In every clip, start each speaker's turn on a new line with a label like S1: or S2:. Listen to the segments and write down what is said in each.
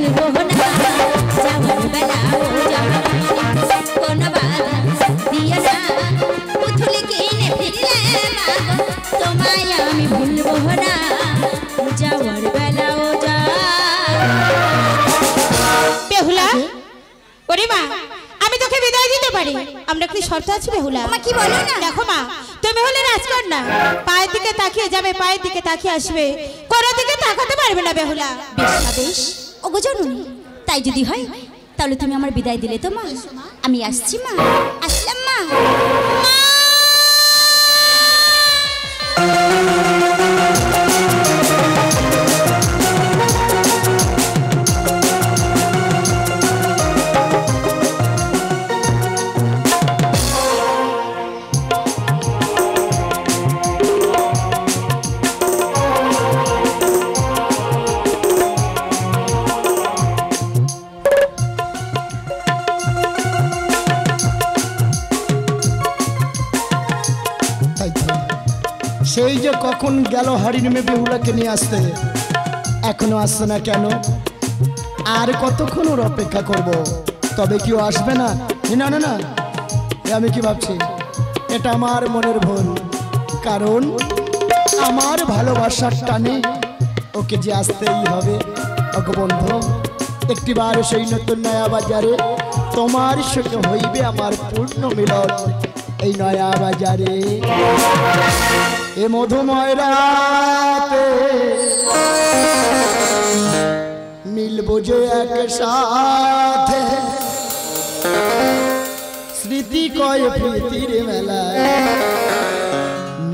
S1: ভুলবো না যাওয়ার বেলা ও যাওয়ার কোন বাধা দিও না পুতুল কিনে ফিরলে মাগো তোমায় আমি ভুলবো না যাওয়ার বেলা ও যা বেহুলা ওরে মা আমি তোকে বিদায় দিতে পারি আমরা কি শর্ত আছে বেহুলা মা কি বলো না দেখো মা তুমি হলে রাজকন্যা পায়ের দিকে তাকিয়ে যাবে পায়ের দিকে তাকিয়ে আসবে কোন দিকে তাকাতে পারবে না বেহুলা বেশ ওগো জননী তাই যদি হয় তাহলে তুমি আমার বিদায় দিলে তো মা আমি আসছি মা আসলাম মা
S2: সেই যে কখন গেল হাড়ির মেয়ে বেহুলাকে নিয়ে আসতে এখনো আসছে না কেন আর কতক্ষণ ওর অপেক্ষা করব তবে কেউ আসবে না না না না আমি কি ভাবছি এটা আমার মনের ভুল কারণ আমার ভালোবাসার টানে ওকে যে আসতেই হবে ওকে বন্ধু একটিবার সেই নতুন নয়া বাজারে তোমার সঙ্গে হইবে আমার পূর্ণ মিলন এই নয়া বাজারে এ মধুময় রাতে মিলবো যে একসাথে স্মৃতি কয় প্রীতির মেলায়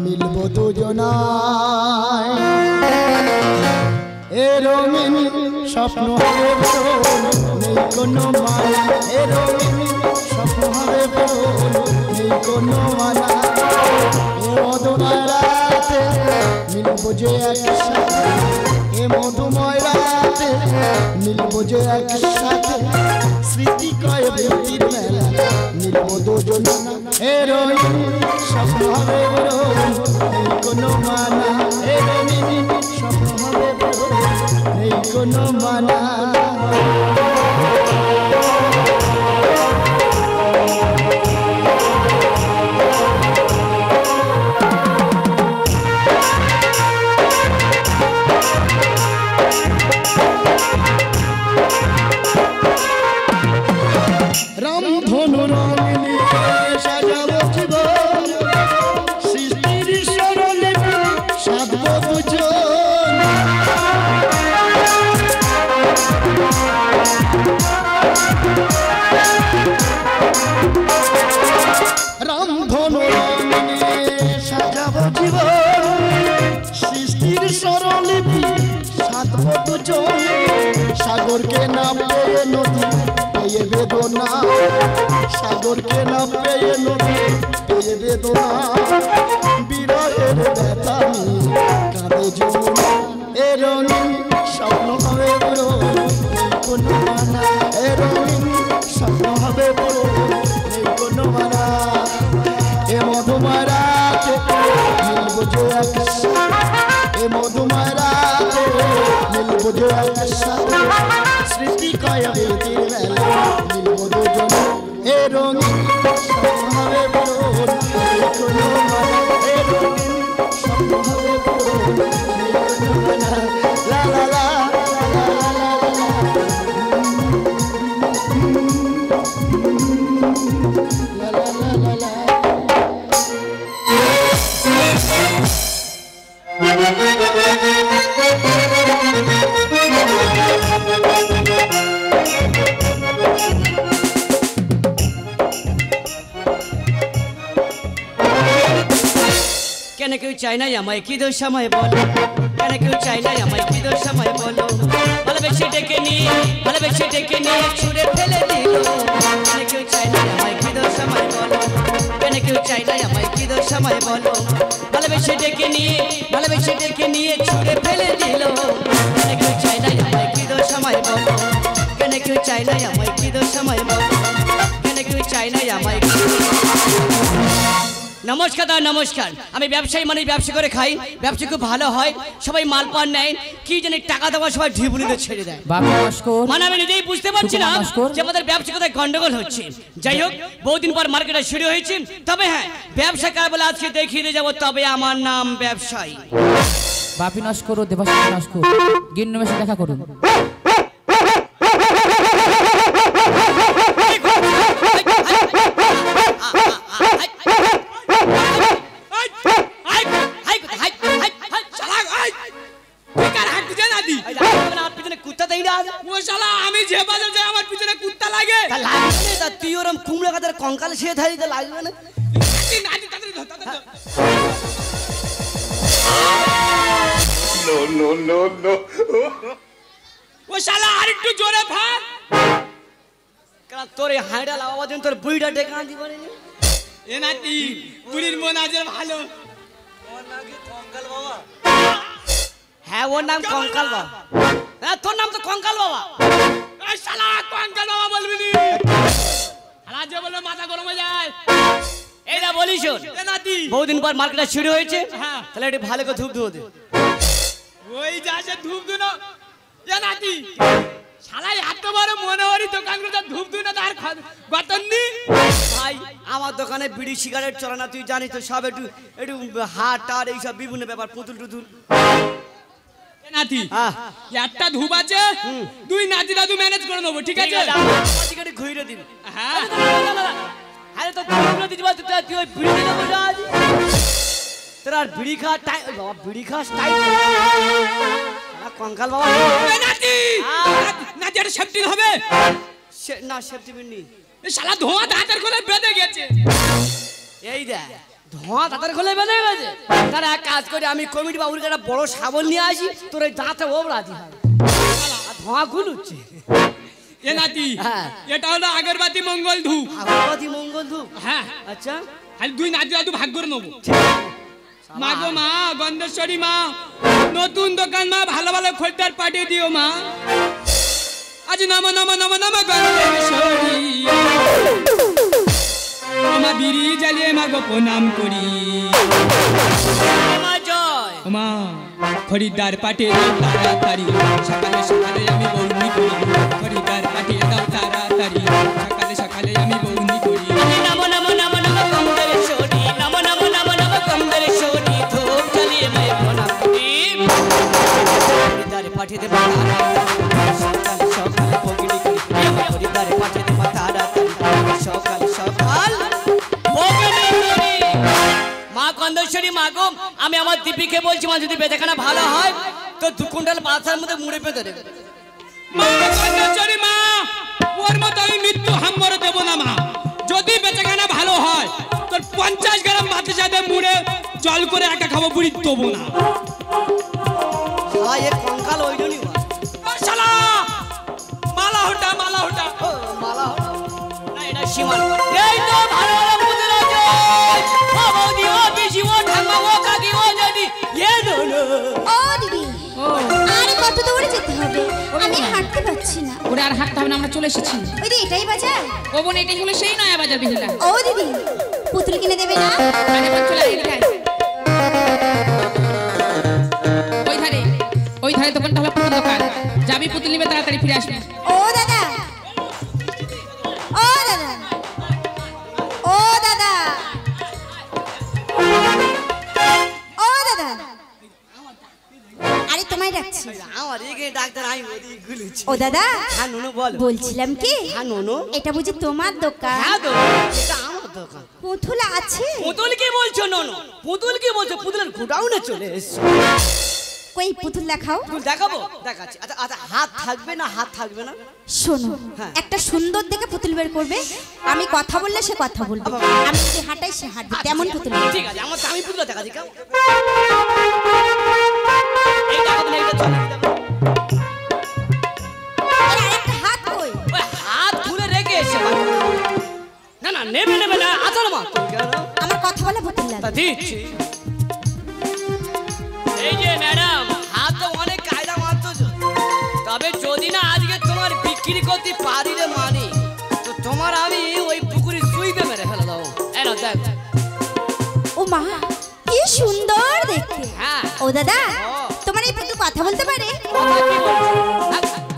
S2: মিলবো দুজনায় এ রঙিন স্বপ্ন হবে নেই কোনো মায়া এ রঙিন স্বপ্ন হবে নেই কোনো মায়া এ মধুময় রাতে মিলবো যে একসাথে এ মধুময় রাতে মিলবো যে একসাথে স্মৃতি কয় প্রীতির মেলা মিলবো দুজন এ রঙিন স্বপ্ন হবে নেই কোনো মানা এ রঙিন স্বপ্ন হবে নেই কোনো মানা রামধনু রঙিনী সাজাবো জীবন সৃষ্টির স্মরণে সাধবো দুজন রামধনু রঙিনী সাজাবো জীবন সৃষ্টির স্মরণলিপি সাধবো দুজন সাগরকে না পেয়ে নদী পেয়ে বেদনা সাগরকে না পেয়ে নদী পেয়ে বেদনা বিরহের ব্যথা কাঁদে যমুনা এ রঙিন স্বপ্ন হবে বড় কোনো মানা এ রঙিন স্বপ্ন হবে বড় কোনো মানা এ মধুময় রাতে মিলবো যে একসাথে এ মধুময় রাতে মিলবো যে একসাথে স্মৃতি কয় প্রীতির মেলা মিলবো দুজন এ রঙিন স্বপ্ন হবে বড় কোনো মানা এ রঙিন স্বপ্ন হবে বড় কোনো মানা লা লা লা
S3: কেন কেউ চাই না আমায় কি দোষ আমায় বলো কেন কেউ চাই না আমায় কি দোষ আমায় বলো ভালোবেসে ডেকে নিয়ে ছুঁড়ে ফেলে দিল কেন কেউ চাই না আমায় কি দোষ আমায় বলো কেন কেউ চাই না আমায় কি দোষ আমায় বলো ভালোবেসে ডেকে নিয়ে ছুঁড়ে ফেলে দিল কেন কেউ চাই না আমায় কি দোষ আমায় বলো কেন কেউ চাই না আমায় কি দোষ আমায় বলো কেন কেউ চাই না আমায় নমস্কার দাদা নমস্কার। আমি ব্যবসায়ী মানে ব্যবসা করে খাই, ব্যবসা খুব ভালো হয়, সবাই মাল পান নেয়, কি জানি টাকা দেওয়া সবাই ঢিবুলিতে ছেড়ে দেয়। মানে আমি নিজেই বুঝতে পারছি না যে আমাদের ব্যবসা কোথায় গন্ডগোল হচ্ছে। যাই হোক, বহুদিন পর মার্কেটে শুরু হয়েছে, তবে হ্যাঁ ব্যবসা কার বলে আজকে দেখিয়ে দিয়ে যাবো, তবে আমার নাম ব্যবসায়ী।
S4: বাপি নস্কর ও দেবাশিস নস্কর গিন্নমেশে দেখা করুন।
S3: তুই ওরম কুমড়ো গাছের কঙ্কাল সে ধারি লাগবে না।
S5: ও শালা আরেকটু জোরে ভাগ।
S3: কারণ তোর এই হাঁড়া লাগাবার জন্য তোর বুড়িটা ডেকে আনতে পারিনি।
S5: এ নাতি বুড়ির মন আজ ভালো।
S3: হ্যাঁ ওর নাম কঙ্কাল বাবা। হ্যাঁ তোর নাম তো কঙ্কাল বাবা।
S5: এই শালা কঙ্কাল বাবা বলবি নি? শালা যে বলে মাথা গরম হয়ে যায়।
S3: এইটা বলি শোন,
S5: এ নাতি
S3: বহুদিন পর মার্কেটে শুরু হয়েছে,
S5: হ্যাঁ
S3: তাহলে একটু ভালো করে ধূপ ধুয়ে দে।
S5: ওই যাচ্ছে ধূপ দুনো। এ নাতি শালা এত বড় মনোহরি দোকানগুলো ধূপ দুনো তার গতননি।
S3: ভাই আমার দোকানে বিড়ি সিগারেট চলে না, তুই জানিস তো, সব একটু একটু হাট আর এইসব বিভিন্ন ব্যাপার, পুতুল টুতুল।
S5: নাতি একটা ধূপ আছে, দুই নাতি দাদু ম্যানেজ করে নেবো, ঠিক আছে?
S3: ঘুরে দিবি।
S5: হ্যাঁ
S3: আরে তো দিদি বল, তুই ওই বিড়ি দিতে বসে আছিস, তোর আর বিড়ি খাওয়ার টাইম বাবা, বিড়ি খাওয়ার টাইম কঙ্কাল বাবা।
S5: নাতি নাতি একটা সেফটি হবে
S3: না, সেফটি বিন নি।
S5: শালা ধোঁয়া দাঁতের কোলে বেঁধে গেছে।
S3: এই দেখ ধোঁয়া দাঁতের কোলে বেঁধে গেছে। তার এক কাজ করে আমি কমিটি বাবুর একটা বড় শাবল নিয়ে আসি, তোর ওই দাঁতে ওবড়াতি হয়, ধোঁয়া গুলুচ্ছে।
S5: এ নাতি
S3: হ্যাঁ
S5: এটা হলো আগরবাতি মঙ্গল ধূপ।
S3: আগরবাতি মঙ্গল ধূপ?
S5: হ্যাঁ
S3: আচ্ছা,
S5: খালি দুই নাতি দাদু ভাগ করে নেবো। মা গো মা, গন্ধেশ্বরী মা, নতুন দোকান মা, ভালো ভালো খদ্দের পাঠিয়ে দিও মা। আজ নম নম নম নম গন্ধেশ্বরী, মা বিড়ি জ্বালিয়ে মা গো প্রণাম করি। মা খরিদ্দার পাঠিয়ে দাও তাড়াতাড়ি, সকালে সকালে আমি বৌনি করি। খরিদ্দার পাঠিয়ে দাও তাড়াতাড়ি, সকালে সকালে আমি বৌনি করি।
S3: নম নম নম নম গন্ধেশ্বরী, নম নম নম নম গন্ধেশ্বরী, ধূপ জ্বালিয়ে আমি প্রণাম করি। খরিদ্দার পাঠিয়ে দেব সকালে সকালে বৌনি করি। খরিদ্দার পাঠিয়ে দেব তাড়াতাড়ি, সকালে সকাল বৌনি করি। মা গন্ধেশ্বরী মা গো, আমি আমার দীপিকে বলছি, মা যদি বেচাকেনা ভালো হয় তো 2 কুইন্টাল বাতার মধ্যে মুড়ে পেতে দেবে।
S5: মা গন্ধেশ্বরী মা, ওর মতো আমি মৃত্যু হাম্বর দেব না মা। যদি বেচাকেনা ভালো হয় তোর 50 গ্রাম ভাতের সাথে মুড়ে জল করে একা খাবো, বুড়ি দেবো না।
S3: শালা এ কঙ্কাল ওই জন্যই
S5: শালা মালা হোটা মালা হোটা
S3: মালা না, এটা সীমান। এই তো ভালো ভালো পুতুল আছে, ও বৌদি, ও পিসি, ও ঠাম্মা, ও কাকি, ও যদি এ দোনো।
S6: ও দিদি, আরে কত দূরে যেতে হবে? আমি হাঁটতে পারছি না।
S4: ওরা আর হাঁটতে হবে না, আমরা চলে এসেছি।
S6: ওই দিদি এটাই বাজার?
S4: ও বোন, এটাই হলো সেই নয়া বাজার বিহিলা।
S6: ও দিদি পুতুল কিনে দেবে না?
S4: আরে বোন চলে আয়, এদিকে আয়। ওই ধারে দোকানটা হলো পুতুল দোকান, যাবি পুতুল নিবে, তাড়াতাড়ি ফিরে আসবি।
S6: ও দাদা, ও দাদা, ও দাদা, ও দাদা, আরে তোমায় ডাকছি।
S3: আমার এখানে ডাক্তার, আমি ওদিকে গুলুছি।
S6: ও দাদা,
S3: হ্যাঁ নুনু বল।
S6: বলছিলাম কি,
S3: হ্যাঁ নুনু,
S6: এটা বুঝি তোমার দোকান?
S3: হ্যাঁ তো এটা আমার দোকান।
S6: পুতুল আছে?
S3: পুতুল কি বলছো নুনু? পুতুল কি বলছো? পুতুলের গোডাউনে চলে এসছো।
S6: কই পুতুল দেখাও।
S3: পুতুল দেখাবো? দেখাচ্ছি। আচ্ছা আচ্ছা, হাত থাকবে না? হাত থাকবে না?
S6: শোনো,
S3: হ্যাঁ।
S6: একটা সুন্দর দেখে পুতুল বের করবে, আমি কথা বললে সে কথা বলবে, আমি যদি হাঁটাই সে হাঁটবে, তেমন পুতুল।
S3: ঠিক আছে, আমার আমি পুতুল দেখাচ্ছি। কেমন এই টাকা দিলে এটা চলে
S6: একটা হাত কই?
S3: ওই হাত খুলে রেখে এসে না না, নেবে নেবে না, আসল মা
S6: আমার কথা বলে পুতুল লাগে।
S3: দিচ্ছি। এই যে ম্যাডাম, হাত তো অনেক কায়দা মারতো, তবে যদি না আজকে তোমার বিক্রি করতে পারি রে মানি, তো তোমার আমি ওই পুকুরে সুইতে মেরে ফেলে দেবো। এনো দেখ,
S6: মা কি সুন্দর দেখতে।
S3: হ্যাঁ।
S6: ও দাদা তোমার এই পুতুল কথা বলতে পারে?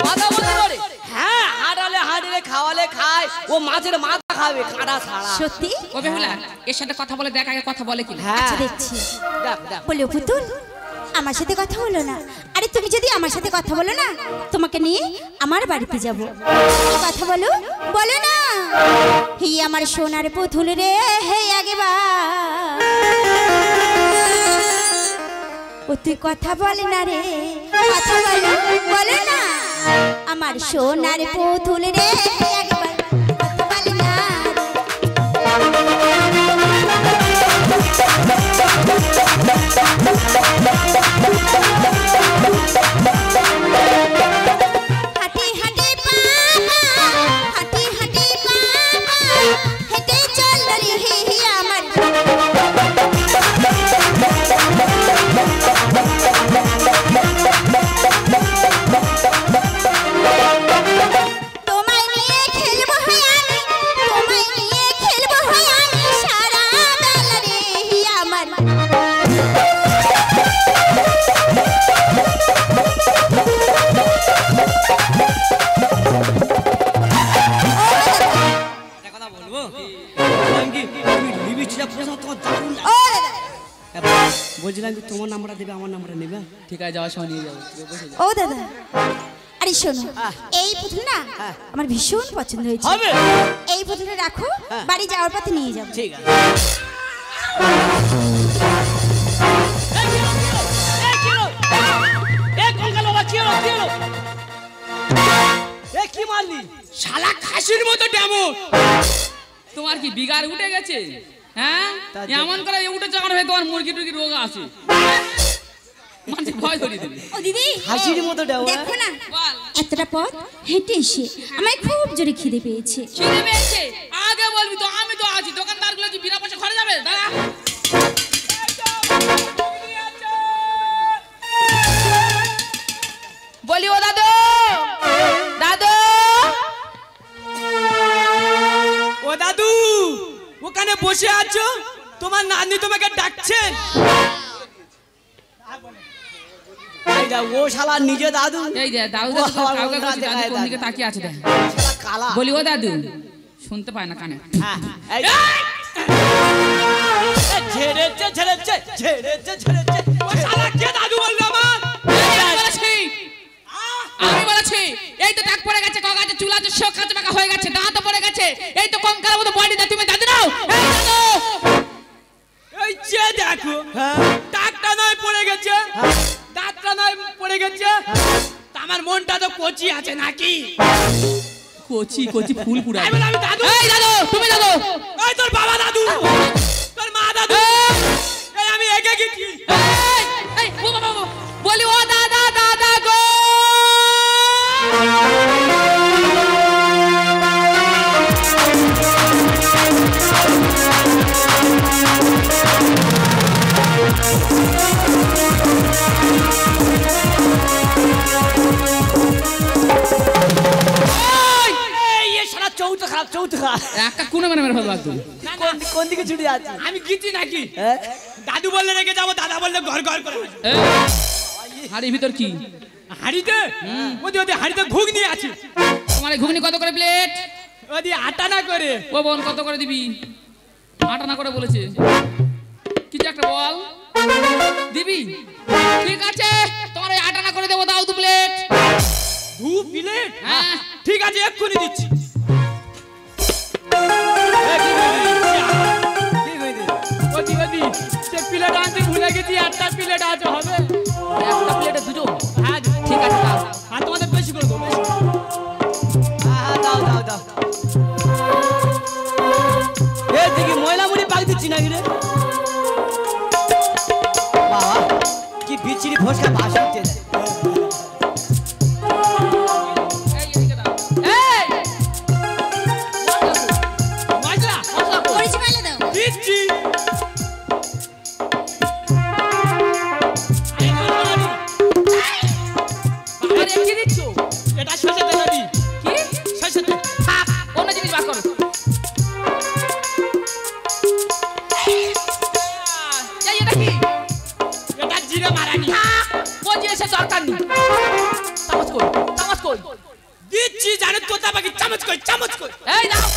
S3: কথা বলতে পারে? হ্যাঁ, হাঁটালে হাঁটলে, খাওয়ালে খায়, ও মাছের মাথা খাবে কাঁটা ছাড়া।
S6: সত্যি?
S4: ও বেহুলা এর সাথে কথা বলে দেখ, আগে কথা বলে কি।
S3: হ্যাঁ
S6: আচ্ছা দেখছি।
S3: দেখ দেখ।
S6: বলো পুতুল আমার সাথে কথা বলো না। আরে তুমি যদি আমার সাথে কথা বলো না, তোমাকে নিয়ে আমার বাড়িতে যাব। কথা বলো, বলো না। হে আমার সোনার পুতুল রে, হে আগেবার ও তুই কথা বলে না রে, কথা বলো, বলো না। আমার সোনার পুতুল রে, হে আগেবার কথা বলে না। হাঁটি হাঁটি পাপা, হাঁটি হাঁটি পাপা, হেঁটে চল রে হে হে আমার। তোমায় নিয়ে খেলবো হয় আমি, তোমায় নিয়ে খেলবো হয় আমি সারা বেলা রে হে আমার।
S3: একটা কথা বলবো? বললাম কি, তুমি লিপস্টিকটা পরেছো, তোমার দারুণ লাগে।
S6: ও
S3: বলছিলাম কি তোমার নাম্বারটা দেবে, আমার নাম্বারটা নেবে?
S4: ঠিক আছে, যাওয়ার সময় নিয়ে যাবো, বসে যা।
S6: ও দাদা, আরে শোনো, এই পুতুল না আমার ভীষণ পছন্দ হয়েছে।
S3: হবে।
S6: এই পুতুলটা রাখো, বাড়ি যাওয়ার পথে নিয়ে যাবো।
S3: ঠিক আছে। কি মারলি?
S5: শালা খাসির মতো ডেমো।
S4: তোমার কি বিগার উঠে গেছে? হ্যাঁ, এমন করে উঠে যখন হয় তোমার মুরগি টুরগি রোগ আছে, মানুষ ভয় ধরিয়ে দেবে।
S6: ও দিদি,
S3: হাসির মতো ডেমো।
S6: দেখো না
S4: বল।
S6: এতটা পথ হেঁটে এসে আমায় খুব জোরে খিদে পেয়েছে।
S4: খিদে পেয়েছে? আগে বলবি তো, আমি তো আছি। দোকানদার গুলো কি বিনা পয়সা ঘরে যাবে? দাঁড়া। বলি ও দাদু, দাদু,
S5: ও দাদু, ওখানে বসে আছো, তোমার নাতনি তোমাকে ডাকছেন।
S3: এই যা, ও শালা নিজে দাদু।
S4: এই যে দাদু
S3: ও
S4: দাদু
S3: আমার
S4: কাউকে
S3: মনে
S4: বলছি, দাদু
S3: হয়
S4: কোন দিকে তাকিয়ে আছে দেখ।
S3: শালা কালা।
S4: বলি ও দাদু, শুনতে পায় না কানে।
S3: হ্যাঁ, এই যা। এ ঝেড়েছে, ঝেড়েছে, ঝেড়েছে, ঝেড়েছে।
S5: ও শালা কে দাদু বললো আমার?
S4: আমি বলেছি, আমি বলেছি, এই তো টাক পড়ে গেছে, কক আছে, চুল আছে, শোক কাঁচা পাকা হয়ে গেছে, দাঁতও পড়ে গেছে, এই তো কঙ্কালের মতো বডি দা, তুমি দাদু নাও। এই দাদু,
S5: এই যে দেখো, টাকটা নয় পড়ে গেছে, দাঁতটা নয় পড়ে গেছে, তা আমার মনটা তো কচি আছে নাকি?
S4: কচি কচি ফুল পুরা।
S5: আমি বলি, আমি দাদু।
S4: এই দাদু, তুমি দাদু।
S5: এই তোর বাবা দাদু, তোর মা দাদু, এই আমি একে গেছি।
S4: এই ও বাবা, বলি ও দাদা, দাদা গো।
S3: চৌথা খারাপ, চৌথা খারাপ।
S4: একটা কোনে মানে মেরে ফেলবা তুই।
S3: কোন দিকে ছুটে আছে?
S5: আমি গেছি নাকি?
S3: হ্যাঁ?
S5: দাদু বললে রেখে যাবো, দাদা বললে ঘর ঘর করে।
S4: হাড়ির ভিতর কি?
S5: হাড়িতে ওদি ওদি হাড়িতে ঘুগনি আছে।
S4: তোমার এই ঘুগনি কত করে প্লেট?
S5: ওদি আটা না করে।
S4: ও বোন কত করে দিবি? 8 আনা করে বলেছে। কিছু একটা বল, দিবি? ঠিক আছে, তোমার এই 8 আনা করে দেবো, দাও 2 প্লেট।
S5: 2 প্লেট?
S4: হ্যাঁ
S5: ঠিক আছে, এক্ষুনি দিচ্ছি। ওদি ওদি সে প্লেট আনতে ভুলে গেছি, 8টা প্লেট আছে, হবে?
S4: একটা প্লেটে 2 জন।
S5: হ্যাঁ
S4: ঠিক আছে দাও।
S5: আর তোমাদের বেশি করে দেবো, বেশি।
S3: হ্যাঁ, দাও দাও দাও। এই দেখি ময়লা মুড়ি পাক দিচ্ছি নাকি রে? বাবা কি বিচ্ছিরি ফসকা ভাষা উঠতে যায়।
S4: এই এদিকে দাও। এই
S5: মশলা
S6: পরিচয় পাইলে দাও।
S5: দিচ্ছি। দিচ্ছি জানো তোতা পাখি চামচ কই
S4: এই দাও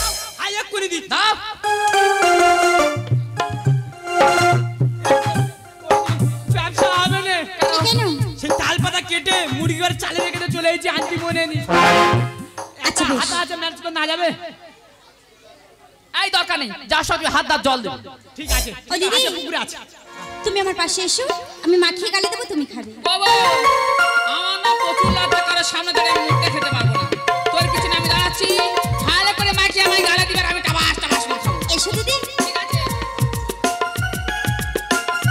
S5: আই এক করে দিচ্ছি
S4: দাও
S5: ব্যবসা হবে না
S6: কেন?
S5: সে তাল পাতা কেটে মুরগির চালে রেখে চলে এসেছি আন্টি মনে নি
S6: আচ্ছা বেশ।
S5: হাতা আছে ম্যানেজ করে না যাবে
S4: এই দরকার নেই যা সব হাত দাও জল দেব
S5: ঠিক আছে
S6: ও দিদি।
S5: আছে, পুকুরে আছে
S6: তুমি আমার পাশে এসো, আমি মাখিয়ে গালে দেবো, তুমি খাবে।
S4: বাবা আমার না প্রচুর লাভ কারোর সামনে দাঁড়িয়ে আমি মুখটা খেতে পারবো না তোর পিছনে আমি দাঁড়াচ্ছি ভালো করে মাখিয়ে আমায় গালে দিবার আমি টাবাস টাবাস করে খাবো
S6: এসো দিদি।
S4: ঠিক আছে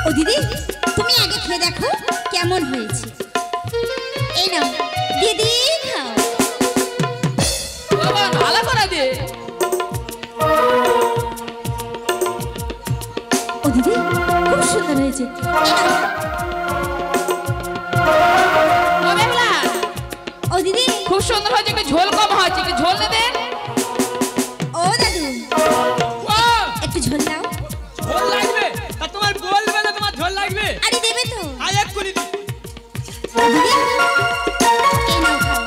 S6: ও দিদি, তুমি আগে খেয়ে দেখো কেমন হয়েছে। এই নাও দিদি, খাও।
S4: বাবা ভালো করে দে
S6: ও দিদি, খুব সুন্দর হয়েছে। এই নাও।
S4: ও বেহুলা
S6: ও দিদি,
S4: খুব সুন্দর হয়েছে একটু ঝোল কম হয়েছে একটু ঝোল নেবে
S6: ও দাদু,
S5: ও
S6: একটু ঝোল দাও।
S5: ঝোল লাগবে তা তোমার বলবে না তোমার ঝোল লাগবে
S6: আরে দেবে তো।
S5: আই এক করে দিচ্ছি
S6: ও দিদি, এই নাও খাও।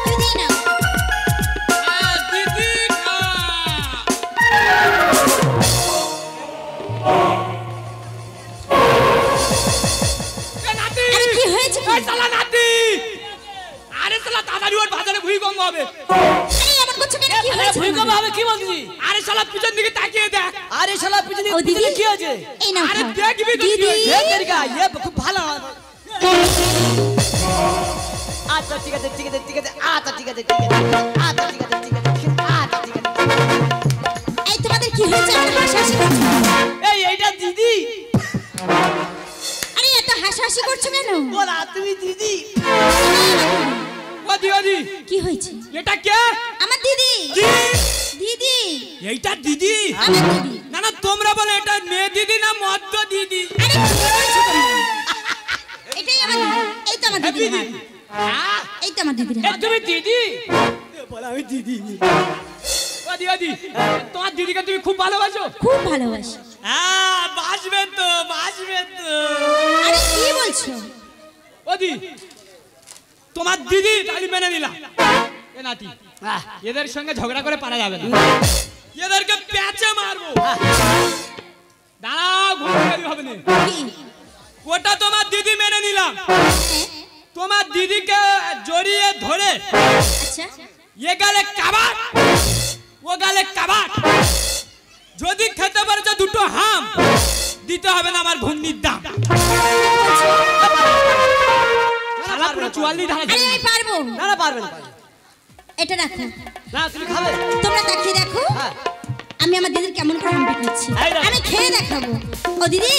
S6: দিদি নাও।
S5: দিদি খা নাতি
S6: আরে কি হয়েছে কি?
S5: এই শালা নাতি আরে শালা তাড়াতাড়ি ওর বাজারে ভূমিকম্প হবে
S6: আরে এমন করছো কেন? কি হয়েছে?
S3: ভূমিকম্প হবে কি বলছিস
S5: আরে শালা পিছন দিকে তাকিয়ে দেখ
S3: আরে শালা পিছনে
S6: ও দিদি,
S3: কি আছে
S6: এই নাও
S5: আরে
S6: খাও।
S5: দেখবি তো কি
S6: দিদি,
S5: হয়েছে।
S3: এ তেরিকা এ খুব ভালো আচ্ছা ঠিক আছে ঠিক আছে ঠিক আছে আচ্ছা ঠিক আছে ঠিক আছে আচ্ছা ঠিক আছে ঠিক আছে আচ্ছা ঠিক আছে
S6: এই তোমাদের কি হয়েছে? এত হাসাহাসি করছো?
S3: এইটা দিদি
S6: আরে এত হাসাহাসি করছো কেন?
S3: বলা তুমি দিদি
S5: ওদি
S6: কি হয়েছে?
S5: এটা কে
S6: আমার দিদি।
S5: কি?
S6: দিদি,
S5: এইটা দিদি
S6: আমার দিদি।
S5: না না তোমরা বলে এটা মেয়ে দিদি না মদ্য দিদি
S6: আরে কি বলছো তোমরা? এটাই আমার দিদি। এই তো আমার দিদির হাত।
S5: হ্যাঁ
S6: এই তো আমার দিদির
S5: এ
S6: হাত।
S5: তুমি দিদি
S3: বলা আমি দিদি
S5: ওদি তোমার দিদিকে তুমি খুব ভালোবাসো
S6: খুব ভালোবাসি।
S5: হ্যাঁ বাসবে তো
S6: আরে কি বলছো?
S5: ওদি তোমার দিদি তালি মেনে নিলাম এ নাতি এদের সঙ্গে ঝগড়া করে পারা যাবে না এদেরকে প্যাচে মারবো দাঁড়াও ঘুরে হবে না
S6: কি?
S5: ওটা তোমার দিদি মেনে নিলাম
S6: হ্যাঁ?
S5: তোমার দিদিকে জড়িয়ে ধরে
S6: আচ্ছা,
S5: এ গালে কাবাট ও গালে কাবাট যদি খেতে পারছো দুটো হাম দিতে হবে না আমার ঘুগনির দাম শালা পুরো 44 ধারা
S6: আরে আমি পারবো।
S3: না না পারবে না
S6: এটা রাখো।
S3: না তুমি খাবে
S6: তোমরা তাকিয়ে দেখো
S3: হ্যাঁ
S6: আমি আমার দিদির কেমন করে হাম্পি খাচ্ছি।
S3: এই দেখো।
S6: আমি খেয়ে দেখাবো। ও দিদি,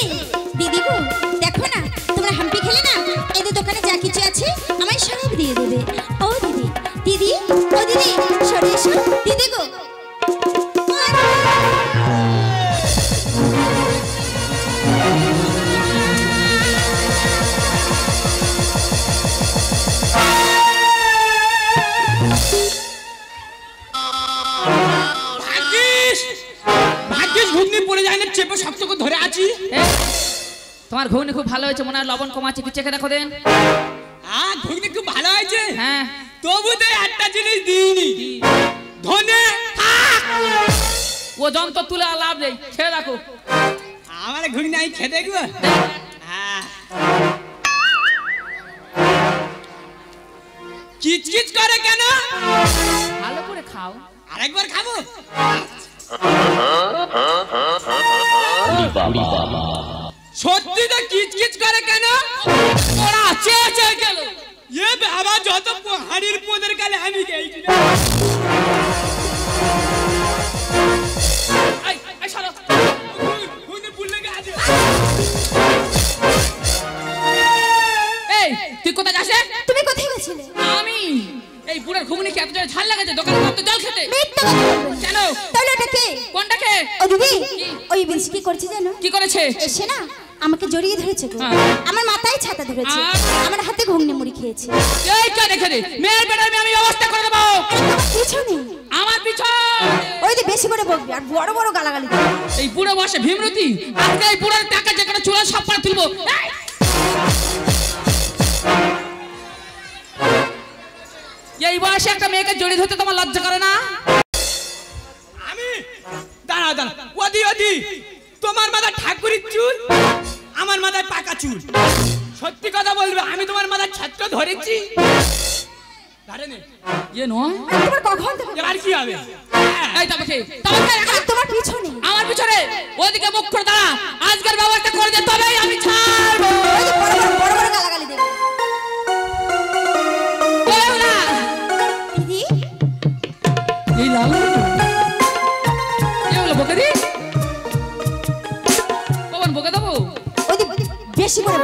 S6: দিদি গো, দেখো না তোমরা হাম্পি খেলে না এদের দোকানে যা কিছু আছে আমায় সব দিয়ে দেবে। ও দিদি, দিদি, ও দিদি, সরে এসো। দিদি গো,
S5: ভাগ্যিস ভাগ্যিস ঘুগনি পড়ে যায় না চেপে শক্ত করে ধরে আছি
S4: তোমার ঘুগনি খুব ভালো হয়েছে মনে হয় লবণ কম আছে একটু চেখে দেখো দেন
S5: ঘুগনি খুব ভালো হয়েছে
S4: হ্যাঁ
S5: তবু তো একটা জিনিস দিইনি ধনে
S4: ও যন্ত্র তুলে আর লাভ নেই খেয়ে দেখো
S5: আমার ঘুগনি আমি খেতে দেখবো কিচকিচ করে কেন
S4: ভালো করে খাও
S5: আরেকবার খাবো সত্যি তো কিচকিচ করে কেন
S4: ওরা চেয়ে চেয়ে গেল
S5: এ বাবা যত হাড়ির পোদের কালে আমি গেছি
S4: এই, এই সরো। এই তুই কোথায় যাস রে?
S6: তুমি কোথায় গেছিলে?
S4: আমি এই বুড়ার ঘুগনি কি এত জোরে ঝাল লাগেছে দোকানে কত জল খেতে
S6: মিথ্যা কথা বলবে।
S4: কেন
S6: তাহলে ওটা কে?
S4: কোনটা কে
S6: ও দিদি,
S4: কি?
S6: ওই বিনসি কি করছে জানো?
S4: কি করেছে
S6: এসে না আমাকে জড়িয়ে ধরেছে গো।
S4: হ্যাঁ।
S6: আমার মাথায় ছাতা ধরেছে,
S4: আর?
S6: আমার হাতে ঘুগনি মুড়ি খেয়েছে।
S4: এই কে দেখে দে মেয়ের বেটার মেয়ে আমি ব্যবস্থা করে দেবো
S6: আরে তোমার কিছু নেই।
S4: আমার পিছন।
S6: ওই যে বেশি করে বকবি আর বড় বড় গালাগালি দিবি।
S4: এই বুড়ো বসে ভীমরতি, আজকে এই বুড়োর টাকা যেখানে চুলা সব পাড়া তুলবো। এই বয়সে একটা মেয়েকে জড়িয়ে ধরতে তোমার লজ্জা করে না?
S5: আমি দাঁড়া দাঁড়া, ওদি ওদি, তোমার মাথায় ঠাকুরের চুল, আমার মাথায় পাকা চুল। সত্যি কথা বলবে, আমি তোমার মাথায় ছাত্র ধরেছি।
S6: তোমার কখন থেকে
S5: এবার কি হবে?
S4: এই তোমাকে
S6: তোমার পিছনে,
S4: আমার পিছনে ওদিকে মুখ করে দাঁড়া। আজকের ব্যবস্থা করে দে, তবেই আমি ছাড়বো।
S6: বড় বড় গালাগালি দেবে। দিদি
S4: এই লাল কি হলো বকরি? কখন বকে দেবো?
S6: ওই যে বেশি করে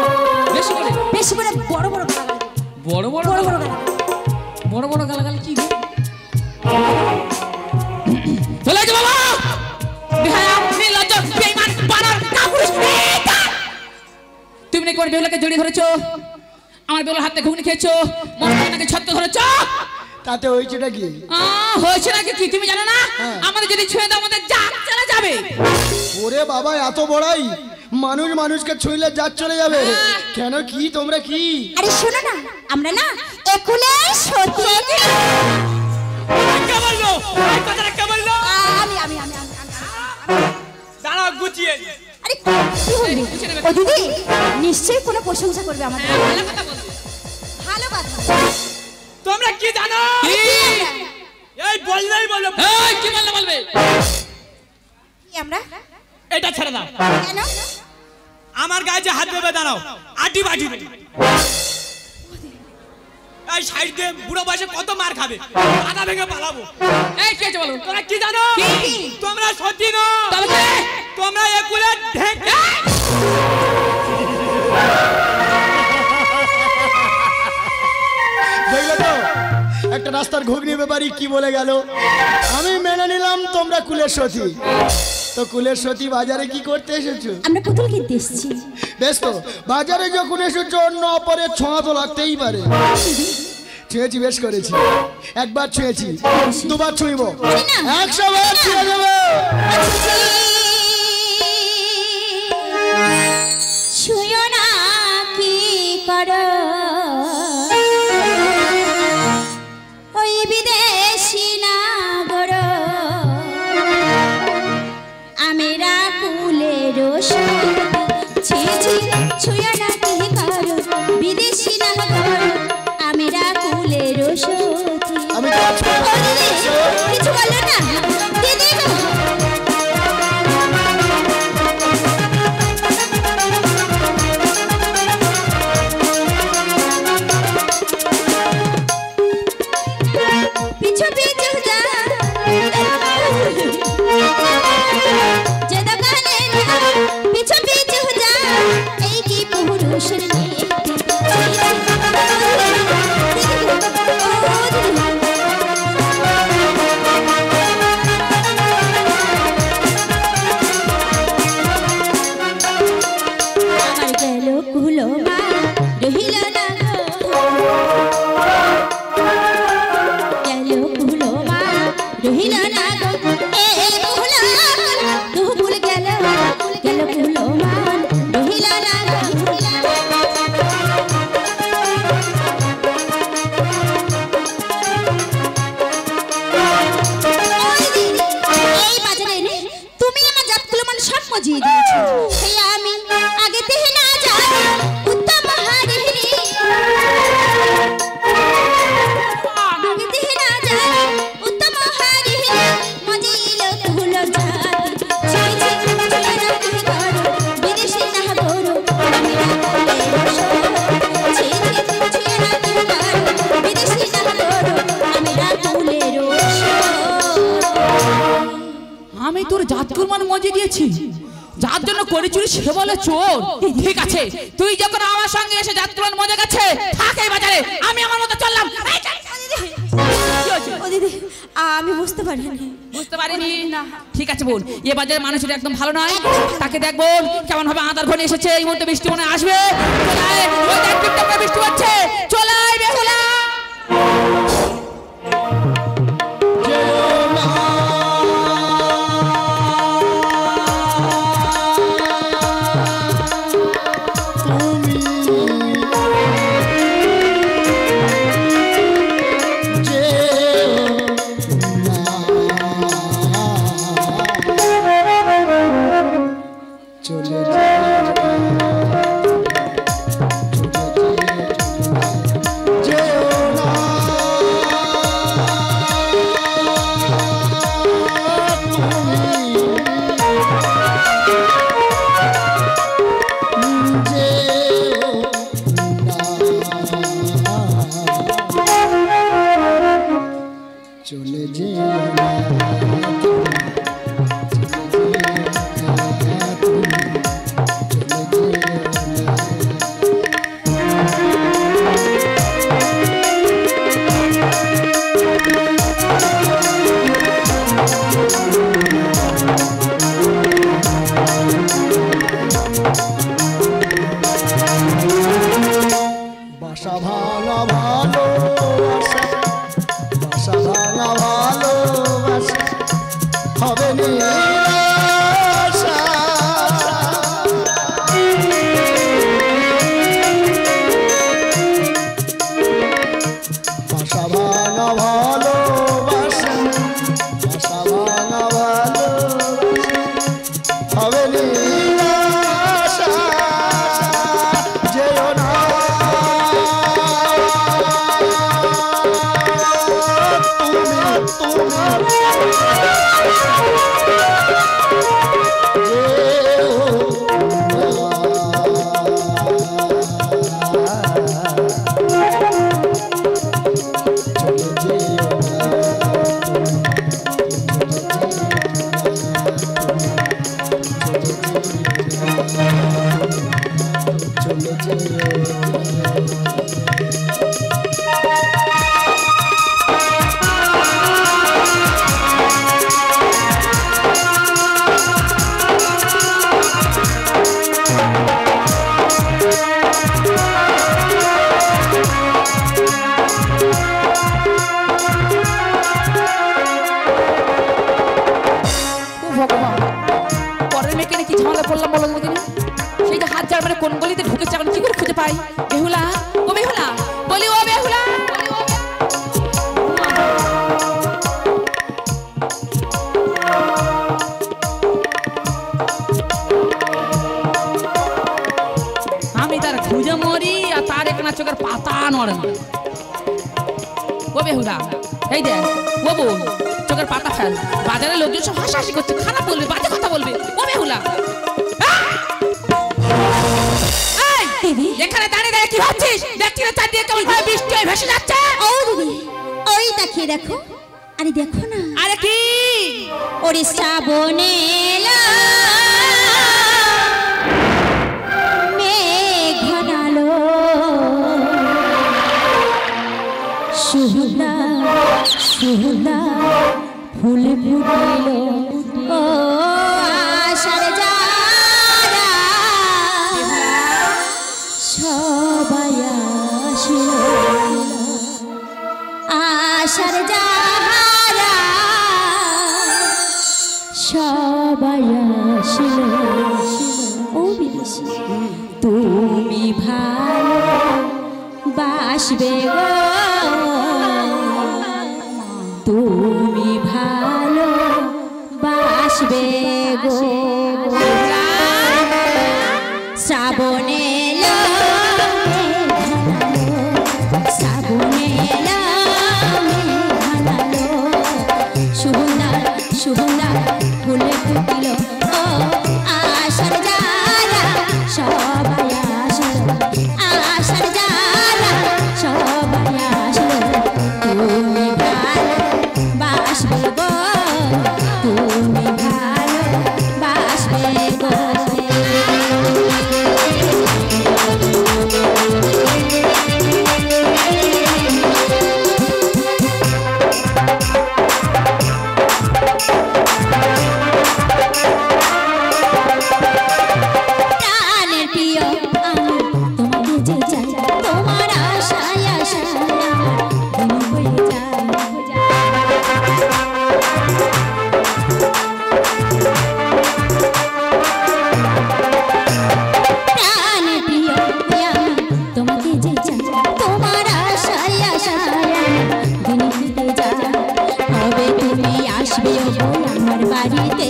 S4: বেশি করে
S6: বেশি করে বড় বড় গালাগালি।
S4: বড় বড়
S6: বড় বড় গালাগালি।
S4: বড় বড় গালাগালি কি গো? চলে যা বাবা। বিহায়া নির্লজ্জ বেঈমান বানর কাপুরুষ। তুমি নাকি ওর বেহুলাকে জড়িয়ে ধরেছো, আমার বেহুলার হাতে ঘুগনি খেয়েছো, মনে হয় নাকি ছত্র ধরেছো।
S2: তাতে হয়েছেটা কি?
S4: হয়েছে নাকি কি তুমি জানো না? আমাদের যদি ছুঁয়ে দাও আমাদের জান চলে যাবে।
S2: ওরে বাবা, এত বড়াই! মানুষ মানুষকে ছুঁইলে জাত চলে যাবে কেন? কি তোমরা কি?
S6: আরে শোনো না, আমরা না একুলে সতী।
S5: কে বললো এই কথাটা? কে বললো?
S6: আমি আমি আমি আমি
S5: দাঁড়া, গুছিয়ে।
S6: আরে কি বলবি? ও দিদি নিশ্চয়ই কোনো প্রশংসা করবে আমাদের।
S4: ভালো কথা বলো।
S6: ভালো কথা।
S5: তোমরা কি জানো? এই বললেই বলো।
S4: এই কি বলবে?
S6: কি আমরা?
S5: এটা ছেড়ে দাও।
S6: কেন?
S5: আমার গায়ে যে হাত দেবে দাঁড়াও, আটি বাটি। এই সাইড দিয়ে বুড়ো বয়সে কত মার খাবে, আদা ভেঙে পালাবো।
S4: এই কে বলো?
S5: তোমরা কি জানো? তোমরা সত্যি না,
S4: তবে কে?
S5: তোমরা একুলে ঢেকে।
S2: দেখলে তো একটা রাস্তার ঘুগনি ব্যাপারী কি বলে গেল। আমি মেনে নিলাম তোমরা কুলের সতী। তো কুলের সতী বাজারে কি করতে এসেছো?
S6: আমরা পুতুল কিনতে এসেছি।
S2: বেশ, তো বাজারে যখন এসেছো অন্য অপরের ছোঁয়া তো লাগতেই পারে। ছুঁয়েছি, বেশ করেছি। একবার ছুঁয়েছি, দুবার ছুঁইব, 100 বার ছুঁয়ে দেবো।
S6: ছুঁয়ো না কি করো ওই বিদেশি নাগর, আমেরা কুলের ছুঁয়ো না কি করো বিদেশি নাগর, আমেরা কুলের সতী।
S2: আমি
S6: কিছু বলো না দিদি গো। পিছু পিছু যা যে দোকানে যা, পিছু পিছু যা এই কি পুরুষের মেয়ে। আমার গেল কুলো মা রহিল না গো, গেল কুলো মা রহিল না গো, এই কুলো তু ভুল গেল, গেল কুলো মা রহিল না গো। এই বাজারে এনে তুমি আমার জাতগুলো মানে সব মজিয়ে দিয়েছো। সেই আমি আগে থেকে না যাই উত্তম হারিনি, আগে থেকে না যাই উত্তম হারিনি, মজিল কুলো জাতি ছি ছি ছুঁয়ে না কি করো বিদেশি না করো, আমি না ছি ছি ছুঁয়ে না কি করো বিদেশি না করো, আমি না কুলের
S4: আমি তোর জাতকুর মান মজে দিয়েছি, যার জন্য করে চুরি সে বলে চোর। ঠিক আছে, তুই যখন আমার সঙ্গে এসে জাতকুর মান মজে গেছে থাক এই বাজারে, আমি আমার মতো চললাম।
S6: ও দিদি আমি বুঝতে পারিনি।
S4: বুঝতে পারিনি না? ঠিক আছে বোন, এ বাজারের মানুষটা একদম ভালো নয়, তাকে দেখবো কেমন ভাবে আধার ঘরে এসেছে। এই মুহূর্তে বৃষ্টি মনে আসবে, চলে আয়, ওই দেখ টিপটাপ করে বৃষ্টি হচ্ছে, চলে আয় বেহুলা।
S2: যে চলে যেও।
S4: কোন গলিতে ঢুকেছে এখন কি করে খুঁজে পাই? বেহুলা, ও বেহুলা, বলি ও বেহুলা। আমি তার খুঁজে মরি আর তার এখানে চোখের পাতা নড়ে না। ও বেহুলা, এই দেখ ও বোন চোখের পাতা ফেল। বাজারে লোকজন সব হাসাহাসি করছে, খারাপ বলবে, বাজে কথা বলবে। ও বেহুলা, এখানে দাঁড়িয়ে দাঁড়িয়ে কি ভাবছিস? দেখছি না চারদিকে কেমন ভাবে বৃষ্টি হয়ে ভেসে যাচ্ছে।
S6: ও দিদি, ওই তাকিয়ে দেখো। আরে দেখো না।
S4: আরে কি?
S6: ওরে শ্রাবণে এলো, মেঘ ঘনালো, সুহুলা সুহুলা ফুল ফুটিল, ও আশার যারা সবাই আসিল, আশার যারা সবাই আসিল। ও বিদেশি, তুমি ভালো বাসবে গো, তুমি ভালো বাসবে গো। শ্রাবণে এলো, শ্রাবণে এলো, ঘনালো, সুন্দর সুন্দর ফুল ফুটিল, ও আশার যারা সবাই আসলো, আশার যারা সবাই আসলো। তুমি ভালো বাসবে গো, তুমি ভালো বাসবে গো। প্রাণের প্রিয় আমি তোমাকে যে চাই, তোমার আশায় আশায় আমার দিন বয়ে যায়। প্রাণের প্রিয় আমি তোমাকে যে চাই, তোমার আশায় আশায় আমার দিন কেটে যায়। কবে তুমি আসবে গো আমার বাড়িতে,